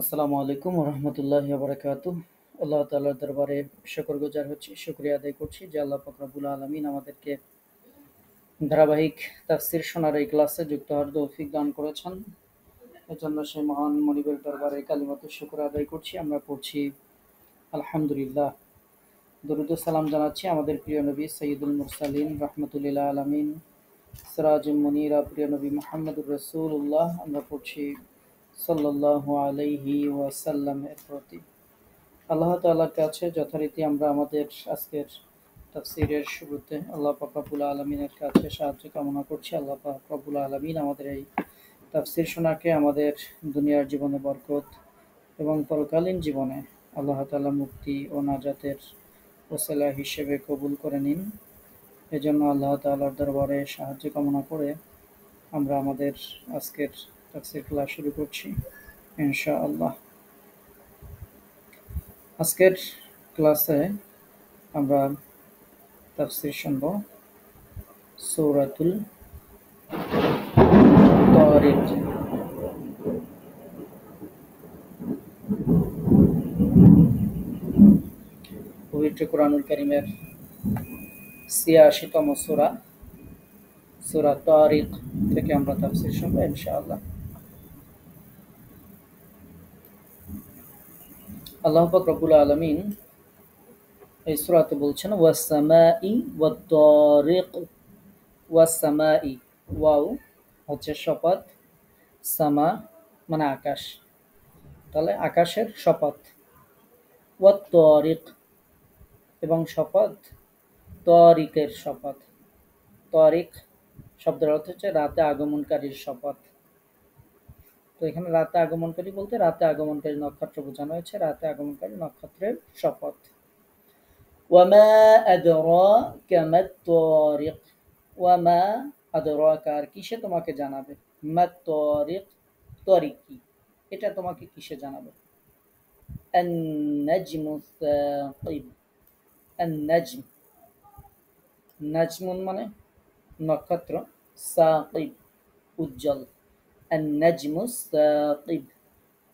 আসসালামু আলাইকুম রহমতুল্লাহি ওয়া বারাকাতুহু। আল্লাহ তাআলার দরবারে শুকরগুজার হচ্ছি, শুকরিয়া আদায় করছি যে আল্লাহ পাক রব্বুল আলামিন আমাদেরকে ধারাবাহিক তাফসীর শোনার এই ক্লাসে যুক্ত হওয়ার তৌফিক দান করেছেন। এজন্য সেই মহান মনিবের দরবারে কালিমাতু শুকর আদায় করছি। আমরা পড়ছি আলহামদুলিল্লাহ। দরুদ ও সালাম জানাচ্ছি আমাদের প্রিয় নবী সাইয়্যিদুল মুরসালিন রাহমাতুল লিল আলামিন সিরাজুম মুনীরা প্রিয় নবী মুহাম্মদুর রাসূলুল্লাহ। আমরা পড়ছি সাল্লাল্লাহু আলাইহি ওয়াসাল্লাম এর প্রতি। আল্লাহ তাআলার কাছে যথারীতি আমরা আমাদের আজকের তাফসীরের শুরুতে আল্লাহ পাক রব্বুল আলামিনের কাছে সাহায্য কামনা করছি। আল্লাহ পাক রব্বুল আলামিন আমাদের এই তাফসীর শোনাকে আমাদের দুনিয়ার জীবনে বরকত এবং পরকালীন জীবনে আল্লাহ তাআলা মুক্তি ও নাজাতের ওসিলা হিসেবে কবুল করে নিন। এজন্য আল্লাহ তাআলার দরবারে সাহায্য কামনা করে আমরা আমাদের আজকের তাফসীর ক্লাস শুরু করছি ইনশাআল্লাহ। আজকের ক্লাসে আমরা তাফসীর শুনব সূরাতুল তারিক। পবিত্র কোরআনুল কারীমের ৮৬তম সূরা সূরা তারিক থেকে আমরা তাফসীর শুনব ইনশাআল্লাহ। আল্লাহ পাক রব্বুল আলামিন এই সূরাতে বলছেন ওয়াস সামাই ওয়াত তারিক। ওয়াস সামাই, ওয়াও হচ্ছে শপথ, সামা মানে আকাশ, তাহলে আকাশের শপথ। ওয়াত তারিক এবং শপথ তারিকের শপথ। তারিক শব্দের অর্থ হচ্ছে রাতে আগমনকারীর শপথ। তো এখানে রাতে আগমনকারী বলতে রাতে আগমনকারী নক্ষত্র বোঝানো হয়েছে, রাতে আগমনকারী নক্ষত্রের শপথ। ওয়ামা আদরাকা মাত তারিক। ওয়ামা আদরাকা, আর কিসে তোমাকে জানাবে, মাত তারিক, তারিক কি, এটা তোমাকে কিসে জানাবে। আন নাজমু সাকিব। আন নাজম, নাজমুন মানে নক্ষত্র, সাকিব উজ্জ্বল। আন নাজমু সাকিব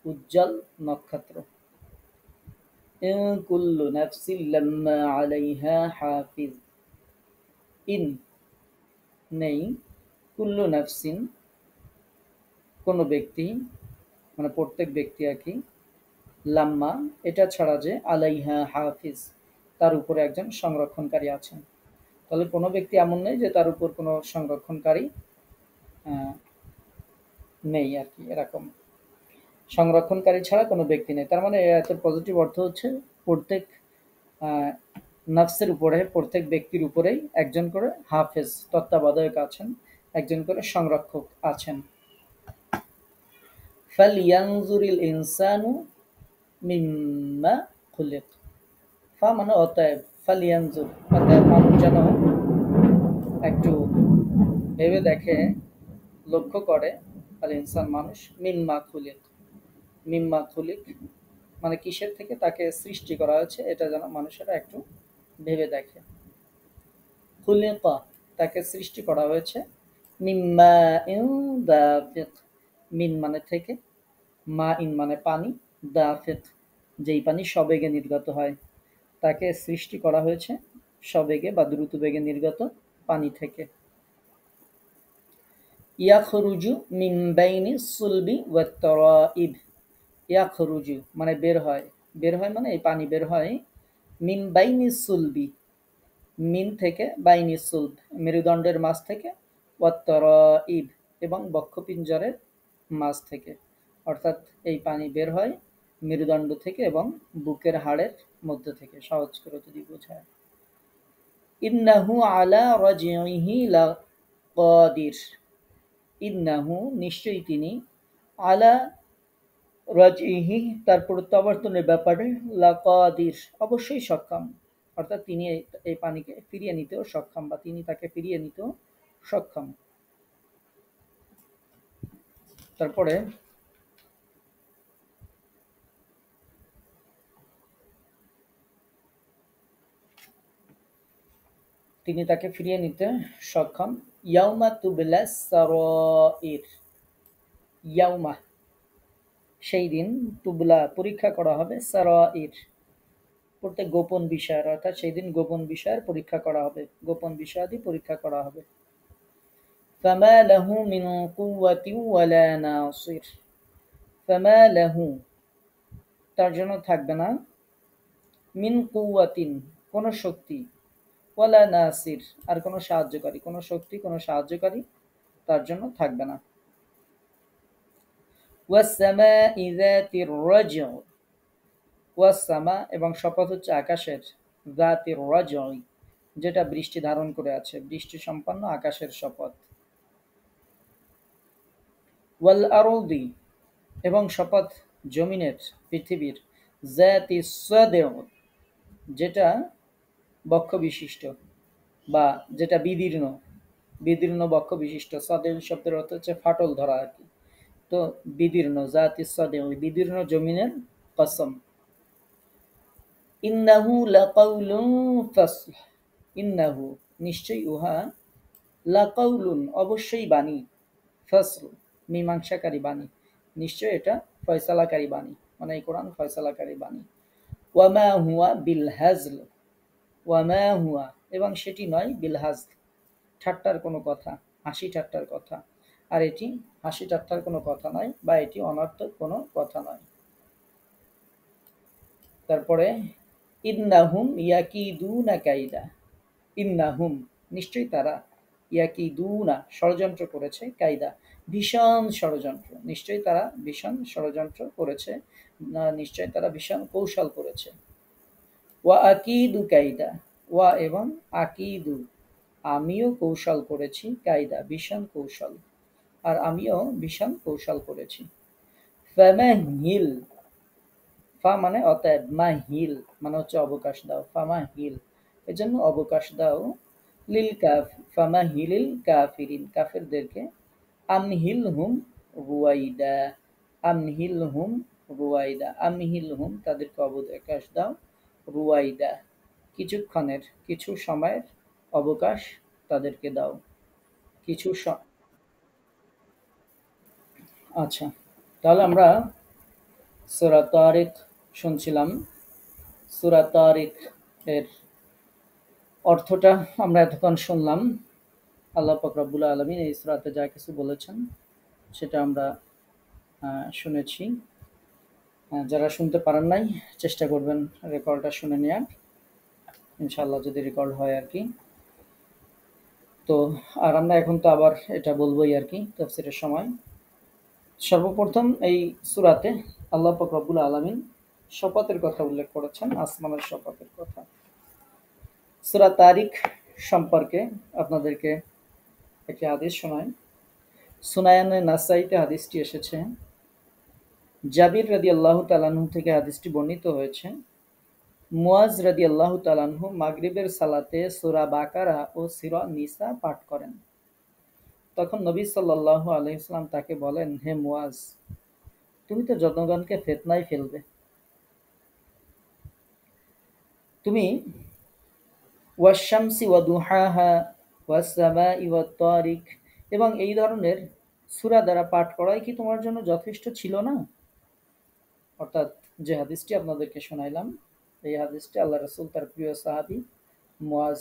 উজ্জ্বল নক্ষত্র। ইন কুল্লু নাফসিন লাম্মা আলাইহা হাফিজ। ইন নেই, কুল্লু নাফসিন কোনো ব্যক্তি, মানে প্রত্যেক ব্যক্তি আর কি, লাম্মা এটা ছাড়া যে, আলাইহা হাফিজ তার উপরে একজন সংরক্ষণকারী আছেন। তাহলে কোনো ব্যক্তি এমন নেই যে তার উপর কোনো সংরক্ষণকারী নেই আর কি, এরকম সংরক্ষণকারী ছাড়া কোনো ব্যক্তি নেই। তার মানে এর পজিটিভ অর্থ হচ্ছে প্রত্যেক নফসের উপরে, প্রত্যেক ব্যক্তির উপরেই একজন করে হাফেজ, তত্ত্বাবধায়ক আছেন, একজন করে সংরক্ষক আছেন। ফালইয়ানজুরিল ইনসানু মিম্মা খুলিক। ফা মানে অতএব, ফালইয়ানজুর অতএব মানুষ যেন একটু ভেবে দেখে, লক্ষ্য করে, আল ইনসান মানুষ, মিম্মা খুলিক, মিম্মা খুলিক মানে কিসের থেকে তাকে সৃষ্টি করা হয়েছে, এটা যেন মানুষেরা একটু ভেবে দেখে। খুলিকা তাকে সৃষ্টি করা হয়েছে, মিম্মা ইন দাফিক, মিন মানে থেকে, মা ইন মানে পানি, দাফিক যেই পানি সবেগে নির্গত হয়, তাকে সৃষ্টি করা হয়েছে সবেগে বা দ্রুত বেগে নির্গত পানি থেকে। ইয়াখরুজু মিন বাইনি সুলবি ওয়াত তারাইব। ইয়াখরুজু মানে বের হয়, বের হয় মানে এই পানি বের হয়, মিন বাইনি সুলবি মিন থেকে, বাইনি সুলব মেরুদণ্ডের মাঝ থেকে, ওয়াত তারাইব এবং বক্ষপিঞ্জরের মাঝ থেকে। অর্থাৎ এই পানি বের হয় মেরুদণ্ড থেকে এবং বুকের হাড়ের মধ্যে থেকে, সহজ করে যদি বোঝায়। ইন্নাহু আলা রাজিহি লাকাদির। ইন্নাহু নিশ্চয়ই তিনি, আলা রাজিহি তার প্রত্যাবর্তনের ব্যাপারে, লাকাদির অবশ্যই সক্ষম। অর্থাৎ তিনি এই পানিকে ফিরিয়ে নিতেও সক্ষম, বা তিনি তাকে ফিরিয়ে নিতেও সক্ষম। তারপরে তিনি তাকে ফিরিয়ে নিতে সক্ষম। ইয়াউমা তুবলাস সারাইর। ইয়াউমা সেই দিন তুবলা পরীক্ষা করা হবে সারাইর, প্রত্যেক গোপন বিষয়ের, অর্থাৎ সেই দিন গোপন বিষয়ের পরীক্ষা করা হবে, গোপন বিষয়াদি পরীক্ষা করা হবে। ফামা লাহু মিন কুওয়াতিন ওয়ালা নাসির, ফামা লাহু তার জন্য থাকবে না, মিন কুওয়াতিন কোন শক্তি, ওয়ালা নাসির আর কোন সাহায্যকারী, কোন শক্তি কোন সাহায্যকারী তার জন্য থাকবে না। ওয়াস-সামাই যাতির রাজ'i, ওয়াস-সামা এবং শপথ হচ্ছে আকাশের, যাতির রাজ'i যেটা বৃষ্টি ধারণ করে আছে, বৃষ্টি সম্পন্ন আকাশের শপথ। ওয়াল আরদি এবং শপথ জমিনের, পৃথিবীর, যাতিস সাদ'i যেটা বক্ষ বিশিষ্ট বা যেটা বিদীর্ণ, বিদীর্ণ বক্ষ বিশিষ্ট। সাদে শব্দের অর্থ হচ্ছে ফাটল ধরা আর কি। তো বিদীর্ণ, যাতিস সাদ'i বিদীর্ণ জমিনের কসম। ইন্নাহু লাকাউলুন ফাসল, ইন্নাহু নিশ্চয়ই উহা, লাকাউলুন অবশ্যই বাণী, ফসল মীমাংসাকারী বাণী, নিশ্চয় এটা ফয়সালাকারী বাণী, মানে এই কোরআন ফয়সালাকারী বাণী। ওয়ামা হুয়া বিল হাজল, ওয়ামা হুয়া এবং সেটি নয়, বিল হাজল ঠাট্টার কোনো কথা, হাসি ঠাট্টার কথা, আর এটি হাসি ঠাট্টার কোনো কথা নয় বা এটি অনর্থক কোনো কথা নয়। তারপরে ইন্নাহুম ইয়াকিদুনা কাইদা, ইন্নাহুম নিশ্চয়ই তারা, ইয়াকিদুনা ষড়যন্ত্র করেছে, কায়দা ভীষণ ষড়যন্ত্র, নিশ্চয়ই তারা ভীষণ ষড়যন্ত্র করেছে, নিশ্চয়ই তারা ভীষণ কৌশল করেছে। ওয়া আকিদু কায়দা, ওয়া এবং আকিদু আমিও কৌশল করেছি, কায়দা ভীষণ কৌশল, আর আমিও ভীষণ কৌশল করেছি। ফামাহিল, ফা মানে অতএব, মাহিল মানে হচ্ছে অবকাশ দাও, ফামাহিল এজন্য অবকাশ দাও, লিল কাফ ফামাহিলিল কাফিরিন কাফেরদেরকে, আমহিলহুম রুয়াইদা, আমহিলহুম রুয়াইদা, আমহিলহুম তাদেরকে অবকাশ দাও, রুয়াইদা কিছুক্ষণের, কিছু সময়ের অবকাশ তাদেরকে দাও, কিছু আচ্ছা, তাহলে আমরা সূরা তারিক শুনছিলাম। সূরা তারিক এর অর্থটা আমরা এতক্ষণ শুনলাম। আল্লাহ পাক রব্বুল আলামিন এই সূরাতে যা কিছু বলেছেন সেটা আমরা শুনেছি। যারা শুনতে পারেন নাই চেষ্টা করবেন রেকর্ডটা শুনে নেওয়ার, ইনশাআল্লাহ যদি রেকর্ড হয় আর কি। তো আর আমরা এখন তো আবার এটা বলবোই আর কি তাফসীরের সময়। সর্বপ্রথম এই সূরাতে আল্লাহ পাক রব্বুল আলামিন শপথের কথা উল্লেখ করেছেন, আসমানের শপথের কথা। সূরা তারিক সম্পর্কে আপনাদেরকে একটি হাদিস শোনাই। সুনায়ানে নাসাইতে হাদিসটি এসেছে, জাবির রাদিয়াল্লাহু তাআলা আনহু থেকে হাদিসটি বর্ণিত হয়েছে। মুয়াজ রাদিয়াল্লাহু তাআলা আনহু মাগরিবের সালাতে সূরা বাকারা ও সূরা নিসা পাঠ করেন। তখন নবী সাল্লাল্লাহু আলাইহি ওয়াসাল্লাম তাকে বলেন, হে মুয়াজ, তুমি তো জনগণকে ফিতনায় ফেলবে, তুমি ওয়াশ-শামসি ওয়া দুহাহা ওয়াস-সামাই ওয়াত-তারিক এবং এই ধরনের সূরা দ্বারা পাঠ করাই কি তোমার জন্য যথেষ্ট ছিল না? অর্থাৎ যে হাদিসটি আপনাদেরকে শোনাইলাম, এই হাদিসটি আল্লাহ রাসূল তার প্রিয় সাহাবী মুয়াজ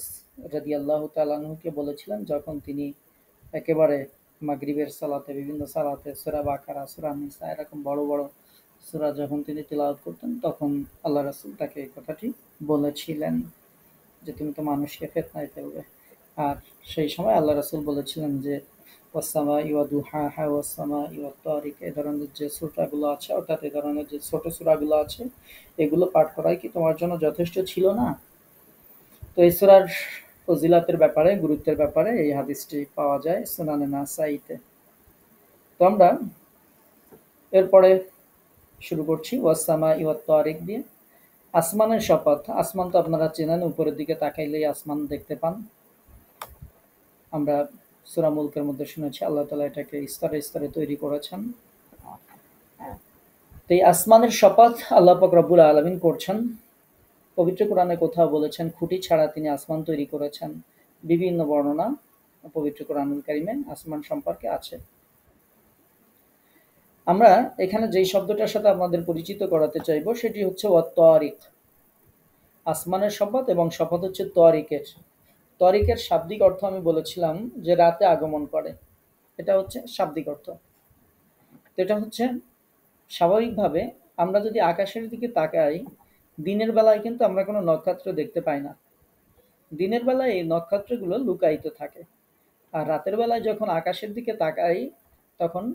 রাদিয়াল্লাহু তাআলা আনহুকে বলেছিলেন যখন তিনি একেবারে মাগরিবের সালাতে, বিভিন্ন সালাতে সূরা বাকারা, সূরা নিসা এরকম বড় বড় সূরা যখন তিনি তিলাওয়াত করতেন, তখন আল্লাহ রাসূল তাকে এই কথাটি বলেছিলেন যে তুমি তো মানুষকে ফিতনায় ফেলবে। আর সেই সময় আল্লাহ রাসূল বলেছিলেন যে ওয়াস-সামাই ওয়া দুহাহা ওয়াস-সামাই ওয়াত-তারিক এই ধরনের যে সূরাগুলো আছে, অর্থাৎ এই ধরনের যে ছোট সূরাগুলো আছে, এগুলো পাঠ করাই কি তোমার জন্য যথেষ্ট ছিল না? তো এই সূরার ফজিলতের ব্যাপারে, গুরুত্বের ব্যাপারে এই হাদিসটি পাওয়া যায় সুনানে নাসাইতে। তো আমরা এরপরে শুরু করছি ওয়াস-সামাই ওয়াত-তারিক দিয়ে। আসমানের শপথ, আসমান তো আপনারা চেনেন, উপরের দিকে তাকাইলেই আসমান দেখতে পান। আমরা সূরা মুলকের মধ্যে শুনেছি আল্লাহ তাআলা এটাকে স্তরে স্তরে তৈরি করেছেন। তো এই আসমানের শপথ আল্লাহ পাক রব্বুল আলামিন করছেন। পবিত্র কোরআনে কোথাও বলেছেন খুঁটি ছাড়া তিনি আসমান তৈরি করেছেন। বিভিন্ন বর্ণনা পবিত্র কোরআনুল কারীমে আসমান সম্পর্কে আছে। আমরা এখানে যেই শব্দটার সাথে আপনাদের পরিচিত করাতে চাইবো সেটি হচ্ছে ওয়াত-তারিক। আসমানের শপথ এবং শপথ হচ্ছে তরিকের। তরিকের শাব্দিক অর্থ আমি বলেছিলাম যে রাতে আগমন করে। এটা হচ্ছে শাব্দিক অর্থ। তো এটা হচ্ছে স্বাভাবিকভাবে আমরা যদি আকাশের দিকে তাকাই, দিনের বেলায় কিন্তু আমরা কোনো নক্ষত্র দেখতে পাই না। দিনের বেলায় এই নক্ষত্রগুলো লুকায়িত থাকে। আর রাতের বেলায় যখন আকাশের দিকে তাকাই তখন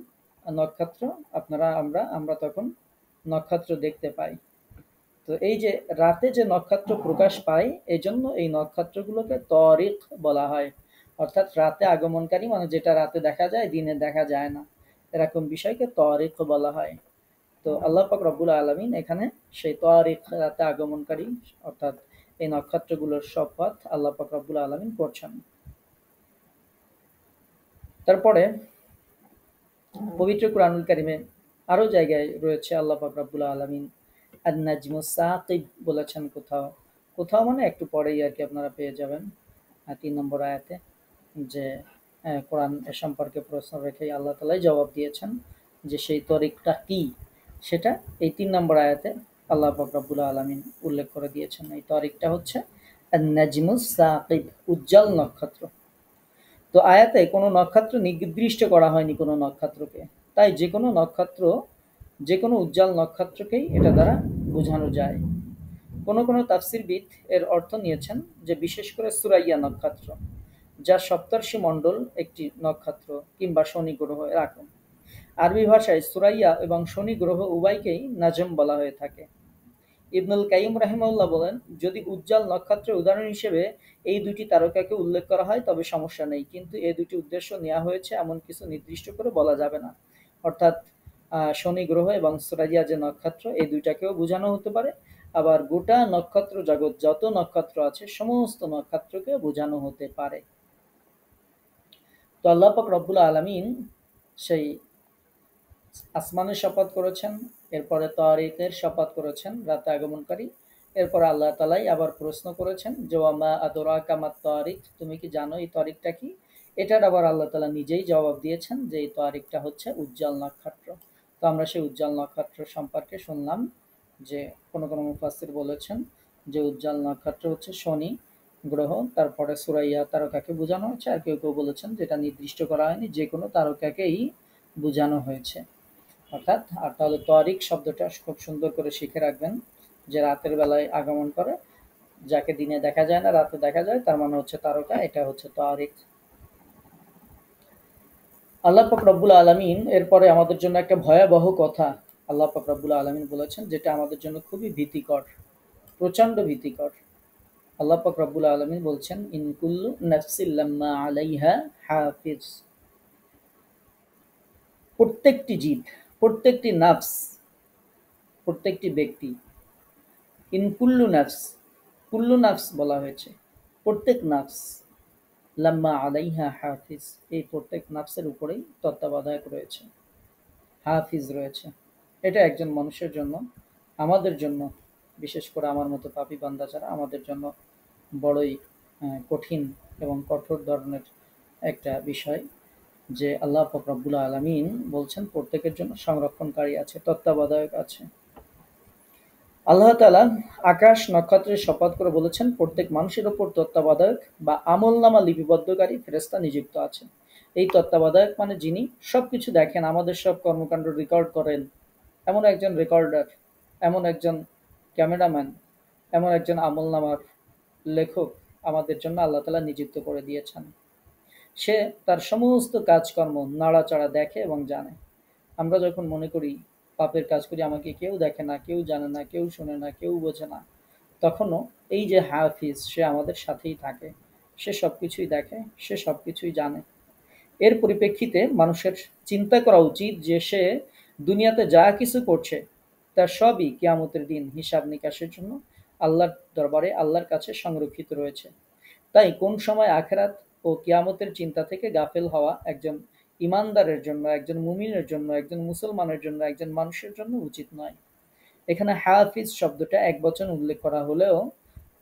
নক্ষত্র আমরা তখন নক্ষত্র দেখতে পাই। তো এই যে রাতে যে নক্ষত্র প্রকাশ পায় এজন্য এই নক্ষত্রগুলোকে তরিক বলা হয়। অর্থাৎ রাতে আগমনকারী, মানে যেটা রাতে দেখা যায় দিনে দেখা যায় না, এরকম বিষয়কে তরিক বলা হয়। তো আল্লাহ পাক রব্বুল আলামিন এখানে সেই তরিক, রাতে আগমনকারী অর্থাৎ এই নক্ষত্রগুলোর শপথ আল্লাহ পাক রব্বুল আলামিন করছেন। তারপরে পবিত্র কুরআনুল কারীমে আরো জায়গায় রয়েছে আল্লাহ পাক রব্বুল আলামিন আন-নাজমুস সাকিব বলেছেন কোথাও, কোথাও মানে একটু পরেই আর কি আপনারা পেয়ে যাবেন ৩ নম্বর আয়াতে, যে কোরআন এ সম্পর্কে প্রশ্ন রেখে আল্লাহ তাআলাই জবাব দিয়েছেন যে সেই তরিকটা কি, সেটা এই ৩ নম্বর আয়াতে আল্লাহ পাক রব্বুল আলামিন উল্লেখ করে দিয়েছেন। এই তরিকটা হচ্ছে আন-নাজমুস সাকিব, উজ্জ্বল নক্ষত্র। তো আয়াতে কোনো নক্ষত্র নির্দিষ্ট করা হয়নি কোনো নক্ষত্রকে, তাই যে কোনো নক্ষত্র, যে কোনো উজ্জ্বল নক্ষত্রকেই এটা দ্বারা বোঝানো যায়। কোনো কোনো তাফসীরবিদ এর অর্থ নিয়েছেন যে বিশেষ করে সুরাইয়া নক্ষত্র, যা সপ্তর্ষি মণ্ডল একটি নক্ষত্র কিংবা শনি গ্রহ এরকম। আরবি ভাষায় সুরাইয়া এবং শনি গ্রহ উভয়কেই নাজম বলা হয়ে থাকে। ইবনুল কাইয়িম রাহিমাহুল্লাহ বলেন, যদি উজ্জ্বল নক্ষত্রের উদাহরণ হিসেবে এই দুটি তারকাকে উল্লেখ করা হয় তবে সমস্যা নেই, কিন্তু এই দুটি উদ্দেশ্য নেওয়া হয়েছে এমন কিছু নির্দিষ্ট করে বলা যাবে না। অর্থাৎ শনি গ্রহ এবং সুরাইয়া যে নক্ষত্র, এই দুইটাকেও বোঝানো হতে পারে, আবার গোটা নক্ষত্র জগৎ যত নক্ষত্র আছে সমস্ত নক্ষত্রকে বোঝানো হতে পারে। তো আল্লাহ পাক রব্বুল আলামিন সেই আসমানের শপথ করেছেন, এরপরে তারিকের শপথ করেছেন, রাতে আগমনকারী। এরপর আল্লাহ তালাই আবার প্রশ্ন করেছেন যে ওয়ামা আদরাকা মাত তারিক, তুমি কি জানো এই তারিকটা কি? এটার আবার আল্লাহ তালা নিজেই জবাব দিয়েছেন যে এই তারিকটা হচ্ছে উজ্জ্বল নক্ষত্র। তো আমরা সেই উজ্জ্বল নক্ষত্র সম্পর্কে শুনলাম যে কোনো কোনো মুফাসসির বলেছেন যে উজ্জ্বল নক্ষত্র হচ্ছে শনি গ্রহ, তারপরে সুরাইয়া তারকাকে বোঝানো হয়েছে, আর কেউ কেউ বলেছেন যেটা নির্দিষ্ট করা হয়নি, যে কোনো তারকাকেই বোঝানো হয়েছে। অর্থাৎ আর তাহলে তরিক শব্দটা খুব সুন্দর করে শিখে রাখবেন, যে রাতের বেলায় আগমন করে, যাকে দিনে দেখা যায় না রাতে দেখা যায়, তার মানে হচ্ছে তারকা, এটা হচ্ছে তরিক। আল্লাহ পাক রব্বুল আলামিন এরপরে আমাদের জন্য একটা ভয়াবহ কথা আল্লাহ পাক রব্বুল আলামিন বলেছেন, যেটা আমাদের জন্য খুবই ভীতিকর, প্রচন্ড ভীতিকর। আল্লাহ পাক রব্বুল আলামিন বলছেন, ইন কুল্লু নাফসিন লাম্মা আলাইহা হাফিজ, প্রত্যেকটি জীব, প্রত্যেকটি নাফস, প্রত্যেকটি ব্যক্তি, ইন কুল্লু নাফস, কুল্লু নাফস বলা হয়েছে, প্রত্যেক নাফস, লাম্মা আলাইহা হাফিজ, এই প্রত্যেক নাফসের উপরেই তত্ত্বাবধায়ক রয়েছে, হাফিজ রয়েছে। এটা একজন মানুষের জন্য, আমাদের জন্য, বিশেষ করে আমার মতো পাপী বান্দা যারা, আমাদের জন্য বড়ই কঠিন এবং কঠোর ধরনের একটা বিষয়, যে আল্লাহ পাক রব্বুল আলামিন বলছেন প্রত্যেকের জন্য সংরক্ষণকারী আছে, তত্ত্বাবধায়ক আছে। আল্লাহ তাআলা আকাশ নক্ষত্রের শপথ করে বলেছেন প্রত্যেক মানুষের ওপর তত্ত্বাবধায়ক বা আমলনামা লিপিবদ্ধকারী ফেরেশতা নিযুক্ত আছে। এই তত্ত্বাবধায়ক মানে যিনি সবকিছু দেখেন, আমাদের সব কর্মকাণ্ড রেকর্ড করেন, এমন একজন রেকর্ডার, এমন একজন ক্যামেরাম্যান, এমন একজন আমলনামার লেখক আমাদের জন্য আল্লাহ তাআলা নিযুক্ত করে দিয়েছেন। সে তার সমস্ত কাজকর্ম নাড়াচাড়া দেখে এবং জানে। আমরা যখন মনে করি পাপের কাজ করি, আমাকে কেউ দেখে না, কেউ জানে না, কেউ শোনে না, কেউ বোঝে না, তখনও এই যে হাফিজ সে আমাদের সাথেই থাকে, সে সবকিছুই দেখে, সে সবকিছুই জানে। এর পরিপ্রেক্ষিতে মানুষের চিন্তা করা উচিত যে সে দুনিয়াতে যা কিছু করছে তার সবই কিয়ামতের দিন হিসাব নিকাশের জন্য আল্লাহর দরবারে, আল্লাহর কাছে সংরক্ষিত রয়েছে। তাই কোন সময় আখেরাত ও কিয়ামতের চিন্তা থেকে গাফেল হওয়া একজন ইমানদারের জন্য, একজন মুমিনের জন্য, একজন মুসলমানের জন্য, একজন মানুষের জন্য উচিত নয়। এখানে হাফিজ শব্দটা এক বচন উল্লেখ করা হলেও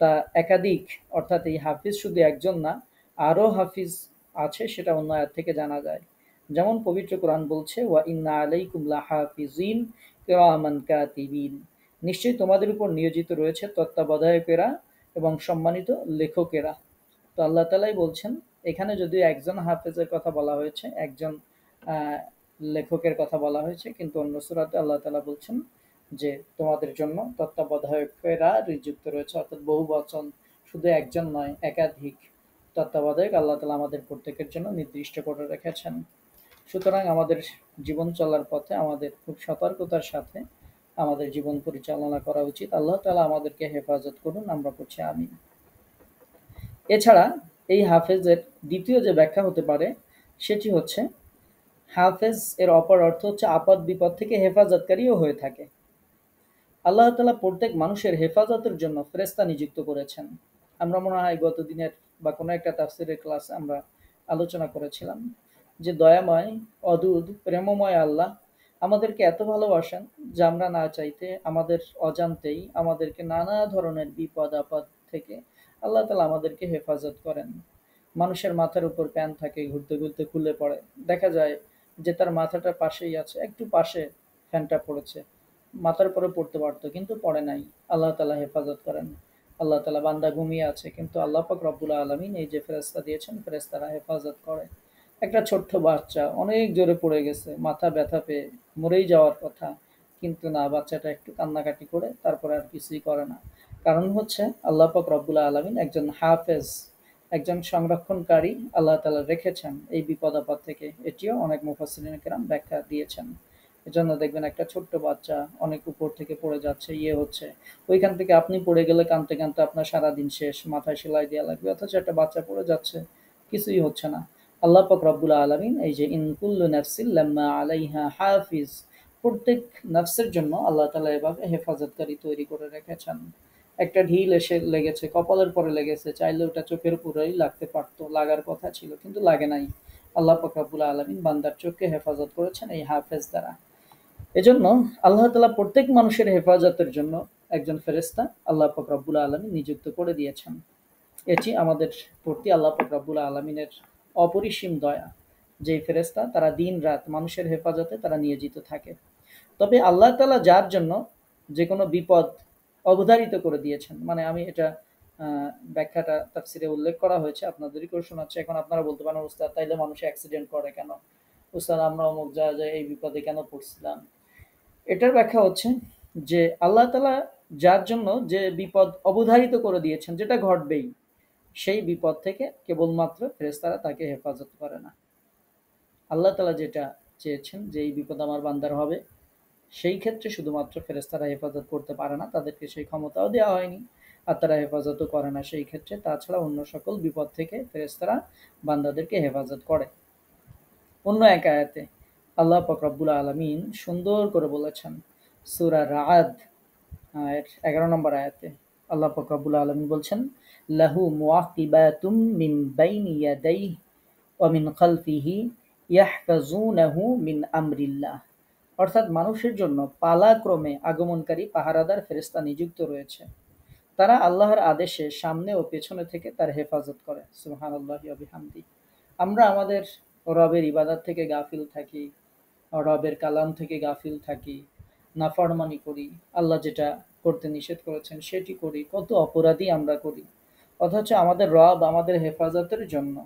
তা একাধিক, অর্থাৎ এই হাফিজ শুধু একজন না, আরও হাফিজ আছে, সেটা অন্য আয়াত থেকে জানা যায়। যেমন পবিত্র কোরআন বলছে, ওয়া ইন্না আলাইকুম লাহাফিজিন কিরামান কাতিবিন, নিশ্চয়ই তোমাদের উপর নিয়োজিত রয়েছে তত্ত্বাবধায়কেরা এবং সম্মানিত লেখকেরা। তো আল্লাহ তালাই বলছেন, এখানে যদিও একজন হাফেজের কথা বলা হয়েছে, একজন আহ, লেখকের কথা বলা হয়েছে, কিন্তু অন্য সূরাতে আল্লাহ তাআলা বলছেন যে তোমাদের জন্য তত্ত্বাবধায়কেরা নিযুক্ত রয়েছে, অর্থাৎ বহু বচন, শুধু একজন নয়, একাধিক তত্ত্বাবধায়ক আল্লাহ তাআলা আমাদের প্রত্যেকের জন্য নির্দিষ্ট করে রেখেছেন। সুতরাং আমাদের জীবন চলার পথে আমাদের খুব সতর্কতার সাথে আমাদের জীবন পরিচালনা করা উচিত। আল্লাহ তাআলা আমাদেরকে হেফাজত করুন, আমরা করছি আমিন। এছাড়া এই হাফেজের দ্বিতীয় যে ব্যাখ্যা হতে পারে সেটি হচ্ছে, হাফেজ এর অপর অর্থ হচ্ছে আপদ বিপদ থেকে হেফাজতকারীও হয়ে থাকে। আল্লাহ তাআলা প্রত্যেক মানুষের হেফাজতের জন্য ফেরেশতা নিযুক্ত করেছেন। আমরা মনে হয় গত দিনের বা কোনো একটা তাফসীরের ক্লাসে আমরা আলোচনা করেছিলাম যে দয়াময়, অদূত, প্রেমময় আল্লাহ আমাদেরকে এত ভালোবাসেন যে আমরা না চাইতে আমাদের অজান্তেই আমাদেরকে নানা ধরনের বিপদ আপদ থেকে আল্লাহ তাআলা আমাদেরকে হেফাজত করেন। মানুষের মাথার উপর প্যান থাকে, ঘুরতে ঘুরতে খুলে পড়ে, দেখা যায় যে তার মাথাটা পাশেই আছে, একটু পাশে ফ্যানটা পড়েছে, মাথার উপরে পড়তে পারতো কিন্তু পড়ে নাই, আল্লাহ তাআলা হেফাজত করেন। আল্লাহ তাআলা, বান্দা ঘুমিয়ে আছে কিন্তু আল্লাহ পাক রব্বুল আলামিন এই যে ফেরেশতা দিয়েছেন, ফেরেশতারা হেফাজত করে। একটা ছোট্ট বাচ্চা অনেক জোরে পড়ে গেছে, মাথা ব্যথা পেয়ে মরেই যাওয়ার কথা, কিন্তু না, বাচ্চাটা একটু কান্নাকাটি করে তারপরে আর কিছুই করে না। কারণ হচ্ছে আল্লাহ পাক রব্বুল আলামিন একজন হাফেজ, একজন সংরক্ষণকারী আল্লাহ তাআলা রেখেছেন এই বিপদ আপদ থেকে। এটিও অনেক মুফাসসিরিন কেরাম ব্যাখ্যা দিয়েছেন। এজন্য দেখবেন একটা ছোট্ট বাচ্চা অনেক উপর থেকে পড়ে যাচ্ছে, ইয়ে হচ্ছে, ওইখান থেকে আপনি পড়ে গেলে কাঁদতে কাঁদতে আপনার সারাদিন শেষ, মাথায় সেলাই দেওয়া লাগবে, অথচ একটা বাচ্চা পড়ে যাচ্ছে, কিছুই হচ্ছে না। আল্লাহ পাক রব্বুল আলামিন এই যে ইন কুল্লু নাফসিন লাম্মা আলাইহা হাফিজ, প্রত্যেক নফসের জন্য আল্লাহ তাআলা এভাবে হেফাজতকারী তৈরি করে রেখেছেন। একটা ঢিল এসে লেগেছে, কপালের পরে লেগেছে, চাইলে ওটা চোখের উপরেই লাগতে পারতো, লাগার কথা ছিল কিন্তু লাগে নাই। আল্লাহ পাক রব্বুল আলামিন বান্দার চোখকে হেফাজত করেছেন এই হাফেজ দ্বারা। এজন্য আল্লাহ তাআলা প্রত্যেক মানুষের হেফাজতের জন্য একজন ফেরেশতা আল্লাহ পাক রব্বুল আলামিন নিযুক্ত করে দিয়েছেন। এটি আমাদের প্রতি আল্লাহ পাক রব্বুল আলামিনের অপরিসীম দয়া, যে ফেরেশতা তারা দিন রাত মানুষের হেফাজতে তারা নিয়োজিত থাকে। তবে আল্লাহ তাআলা যার জন্য যে কোনো বিপদ অবধারিত করে দিয়েছেন, মানে আমি এটা ব্যাখ্যাটা তাফসিরে উল্লেখ করা হয়েছে, আপনাদেরই করে শোনাচ্ছি। এখন আপনারা বলতে পারেন, উস্তাদ তাইলে মানুষ অ্যাক্সিডেন্ট করে কেন? উস্তাদ আমরা অমুক জায়গায় এই বিপদে কেন পড়ছিলাম? এটার ব্যাখ্যা হচ্ছে যে আল্লাহ তাআলা যার জন্য যে বিপদ অবধারিত করে দিয়েছেন, যেটা ঘটবেই, সেই বিপদ থেকে কেবলমাত্র ফেরেশতারা তাকে হেফাজত করে না। আল্লাহ তাআলা যেটা চেয়েছেন যে এই বিপদ আমার বান্দার হবে, সেই ক্ষেত্রে শুধুমাত্র ফেরেশতারা হেফাজত করতে পারে না, তাদেরকে সেই ক্ষমতাও দেওয়া হয়নি, আর তারা হেফাজতও করে না সেই ক্ষেত্রে। তাছাড়া অন্য সকল বিপদ থেকে ফেরেশতারা বান্দাদেরকে হেফাজত করে। অন্য এক আয়াতে আল্লাহ পাক রব্বুল আলামিন সুন্দর করে বলেছেন, সূরা রা'দ এর 11 নম্বর আয়াতে আল্লাহ পাক রব্বুল আলামিন বলছেন, লাহু মুআকিবাতুম মিন বাইনি ইয়াদাইহি ওয়া মিন খালফিহি ইয়াহফাজুনাহু মিন আমরিল্লাহ, অর্থাৎ মানুষের জন্য পালাক্রমে আগমনকারী পাহারাদার ফেরেশতা নিযুক্ত রয়েছে, তারা আল্লাহর আদেশে সামনে ও পেছনে থেকে তার হেফাজত করে। সুবহানাল্লাহি ওয়া বিহামদি। আমরা আমাদের রবের ইবাদত থেকে গাফিল থাকি, রবের কালাম থেকে গাফিল থাকি, নাফরমানি করি, আল্লাহ যেটা করতে নিষেধ করেছেন সেটি করি, কত অপরাধী আমরা করি। অথচ আমাদের রব আমাদের হেফাজতের জন্য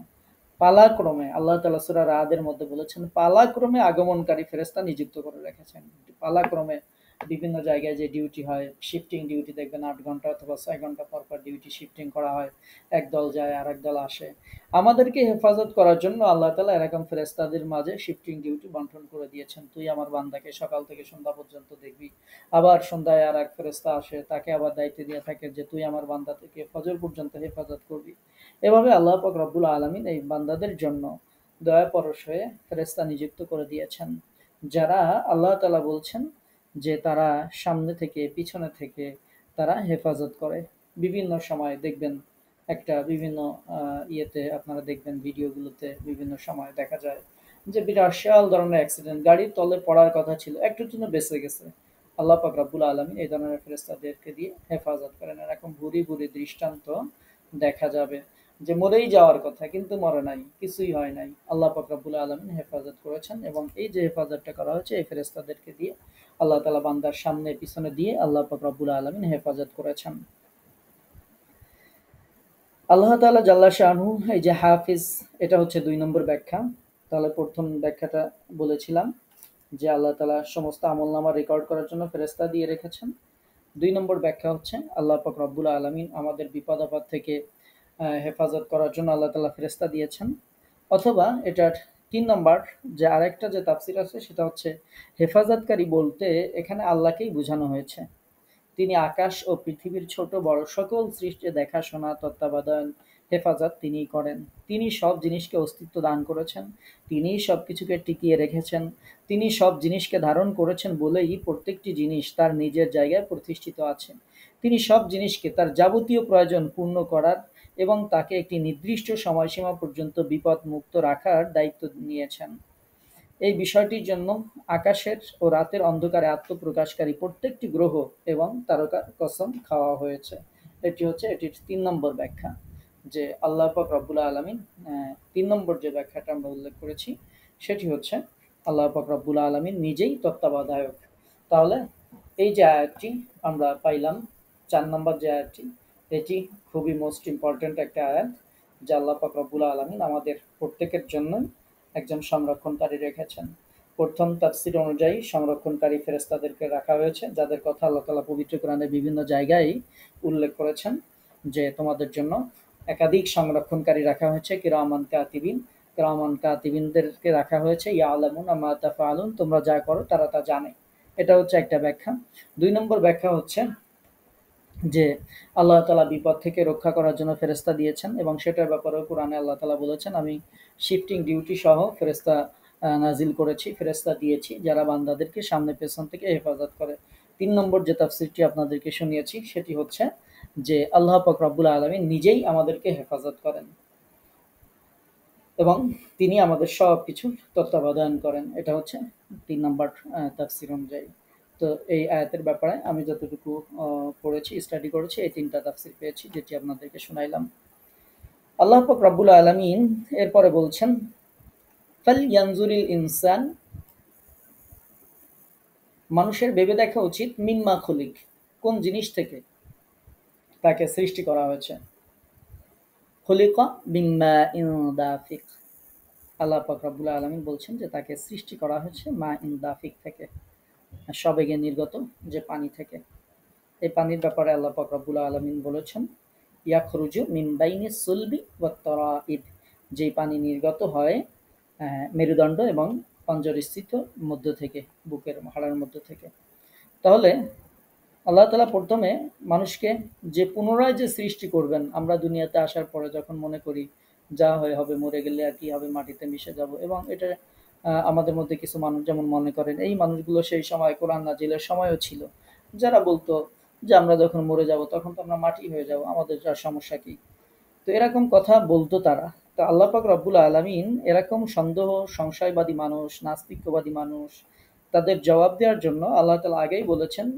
পালাক্রমে, আল্লাহ তাআলা সূরা রাদের মধ্যে বলেছেন, পালাক্রমে আগমনকারী ফেরেশতা নিযুক্ত করে রেখেছেন। পালাক্রমে বিভিন্ন জায়গায় যে ডিউটি হয়, শিফটিং ডিউটি, দেখবেন 8 ঘন্টা অথবা 6 ঘন্টা পর পর ডিউটি শিফটিং করা হয়, এক দল যায় আর এক দল আসে। আমাদেরকে হেফাজত করার জন্য আল্লাহ তাআলা এরকম ফেরেশতাদের মাঝে শিফটিং ডিউটি বন্টন করে দিয়েছেন। তুই আমার বান্দাকে সকাল থেকে সন্ধ্যা পর্যন্ত দেখবি, আবার সন্ধ্যায় আর এক ফেরেশতা আসে, তাকে আবার দায়িত্ব দিয়ে থাকে যে তুই আমার বান্দা থেকে ফজর পর্যন্ত হেফাজত করবি। এভাবে আল্লাহ পাক রব্বুল আলামিন এই বান্দাদের জন্য দয়া পরশ হয়ে ফেরেশতা নিযুক্ত করে দিয়েছেন, যারা আল্লাহ তাআলা বলছেন যে তারা সামনে থেকে পিছনে থেকে তারা হেফাজত করে। বিভিন্ন সময় দেখবেন একটা বিভিন্ন ইয়েতে আপনারা দেখবেন ভিডিওগুলোতে বিভিন্ন সময় দেখা যায় যে বিশাল ধরনের অ্যাক্সিডেন্ট, গাড়ির তলে পড়ার কথা ছিল, একটুর জন্য বেঁচে গেছে। আল্লাহ পাক রব্বুল আলামিন এই ধরনের ফেরেশতাদেরকে দিয়ে হেফাজত করেন। এরকম ভুরি ভুরি দৃষ্টান্ত দেখা যাবে। যে মরেই যাওয়ার কথা, কিন্তু মরে নাই, কিছুই হয় নাই। আল্লাহ পাক রব্বুল আলামিন হেফাজত করেছেন, এবং এই যে হেফাজতটা করা হয়েছে এই ফেরেশতাদেরকে দিয়ে, আল্লাহ তাআলা বান্দার সামনে পিছনে দিয়ে আল্লাহ পাক রব্বুল আলামিন হেফাজত করেছেন। আল্লাহ তাআলা জাল্লা শাআনহু, এই যে হাফিজ, এটা হচ্ছে ২ নম্বর ব্যাখ্যা। তাহলে প্রথম ব্যাখ্যাটা বলেছিলাম যে আল্লাহ তাআলা সমস্ত আমলনামা রেকর্ড করার জন্য ফেরেশতা দিয়ে রেখেছেন। ২ নম্বর ব্যাখ্যা হচ্ছে আল্লাহ পাক রব্বুল আলামিন আমাদের বিপদ আপদ থেকে হেফাজত করার জন্য আল্লাহ তাআলা ফেরেশতা দিয়েছেন। অথবা এটার ৩ নম্বর যে আরেকটা যে তাফসির আছে সেটা হচ্ছে হেফাজতকারী বলতে এখানে আল্লাহকেই বোঝানো হয়েছে। তিনি আকাশ ও পৃথিবীর ছোট বড় সকল সৃষ্টি দেখাশোনা, তত্ত্বাবধান, হেফাজত তিনিই করেন। তিনি সব জিনিসকে অস্তিত্ব দান করেছেন, তিনিই সব কিছুকে টিকিয়ে রেখেছেন। তিনি সব জিনিসকে ধারণ করেছেন বলেই প্রত্যেকটি জিনিস তার নিজের জায়গায় প্রতিষ্ঠিত আছে। তিনি সব জিনিসকে তার যাবতীয় প্রয়োজন পূর্ণ করার এবং তাকে একটি নির্দিষ্ট সময়সীমা পর্যন্ত বিপদ মুক্ত রাখার দায়িত্ব নিয়েছেন। এই বিষয়টির জন্য আকাশের ও রাতের অন্ধকারে আত্মপ্রকাশকারী প্রত্যেকটি গ্রহ এবং তারকার কসম খাওয়া হয়েছে। এটি হচ্ছে এটির ৩ নম্বর ব্যাখ্যা, যে আল্লাহ পাক রব্বুল আলামিন। ৩ নম্বর যে ব্যাখ্যাটা আমরা উল্লেখ করেছি সেটি হচ্ছে আল্লাহ পাক রব্বুল আলামিন নিজেই তত্ত্বাবধায়ক। তাহলে এই যে আয়াতটি আমরা পাইলাম, ৪ নম্বর যে আয়াতটি, এটি খুবই মোস্ট ইম্পর্ট্যান্ট একটা আয়াত, যা আল্লাহ পাক রব্বুল আলামিন আমাদের প্রত্যেকের জন্য একজন সংরক্ষণকারী রেখেছেন। প্রথম তাফসীর অনুযায়ী সংরক্ষণকারী ফেরেশতাদেরকে রাখা হয়েছে, যাদের কথা আল্লাহ তাআলা পবিত্র কোরআনের বিভিন্ন জায়গায় উল্লেখ করেছেন, যে তোমাদের জন্য একাধিক সংরক্ষণকারী রাখা হয়েছে। কিরামান কাতিবিন, কিরামান কাতিবিনদেরকে রাখা হয়েছে। ইয়ালামুনা মা তাফআলুন, তোমরা যা করো তারা তা জানে। এটা হচ্ছে একটা ব্যাখ্যা। ২ নম্বর ব্যাখ্যা হচ্ছে যে আল্লাহ তাআলা বিপদ থেকে রক্ষা করার জন্য ফেরেশতা দিয়েছেন, এবং সেটার ব্যাপারেও কোরআনে আল্লাহ তাআলা বলেছেন, আমি শিফটিং ডিউটি সহ ফেরেশতা নাজিল করেছি, ফেরেশতা দিয়েছি, যারা বান্দাদেরকে সামনে পেছন থেকে হেফাজত করে। ৩ নম্বর যে তাফসিরটি আপনাদেরকে শুনিয়েছি সেটি হচ্ছে যে আল্লাহ পাক রব্বুল আলামিন নিজেই আমাদেরকে হেফাজত করেন এবং তিনি আমাদের সব কিছু তত্ত্বাবধান করেন। এটা হচ্ছে ৩ নম্বর তাফসির অনুযায়ী। তো এই আয়াতের ব্যাপারে আমি যতটুকু পড়েছি, স্টাডি করেছি, এই ৩টা তাফসির পেয়েছি, যেটি আপনাদেরকে শোনাইলাম। আল্লাহ পাক রব্বুল আলামিন এরপরে বলছেন, ফাল ইয়ানজুরিল ইনসান, মানুষের ভেবে দেখা উচিত, মিম্মা খুলিক, কোন জিনিস থেকে তাকে সৃষ্টি করা হয়েছে। খুলিকা মিম্মা ইন দাফিক, আল্লাহ পাক রব্বুল আলামিন বলছেন যে তাকে সৃষ্টি করা হয়েছে মা ইন দাফিক থেকে, সবেগে নির্গত যে পানি থেকে। এই পানির ব্যাপারে আল্লাহ পাক রব্বুল আলামিন বলেছেন, ইয়াখরুজু মিন বাইনি সুলবি ওয়াত তারাইব, যেই পানি নির্গত হয় মেরুদণ্ড এবং পঞ্জরস্থিত মধ্য থেকে, বুকের হাড়ের মধ্য থেকে। তাহলে আল্লাহ তাআলা প্রথমে মানুষকে যে পুনরায় যে সৃষ্টি করবেন, আমরা দুনিয়াতে আসার পরে যখন মনে করি যা হয় হবে, মরে গেলে আর কি হবে, মাটিতে মিশে যাব, এবং এটা আমাদের মধ্যে কিছু মানুষ যেমন মনে করেন, এই মানুষগুলো সেই সময় কোরআন নাজিলের সময়ও ছিল, যারা বলতো যে আমরা যখন মরে যাব তখন তো আমরা মাটি হয়ে যাব, আমাদের আর সমস্যা কি। তো এরকম কথা বলতো তারা। তো আল্লাহ পাক রব্বুল আলামিন এরকম সন্দেহ সংশয়বাদী মানুষ, নাস্তিক্যবাদী মানুষ, তাদের জবাব দেওয়ার জন্য আল্লাহ তাআলা আগেই বলেছেন,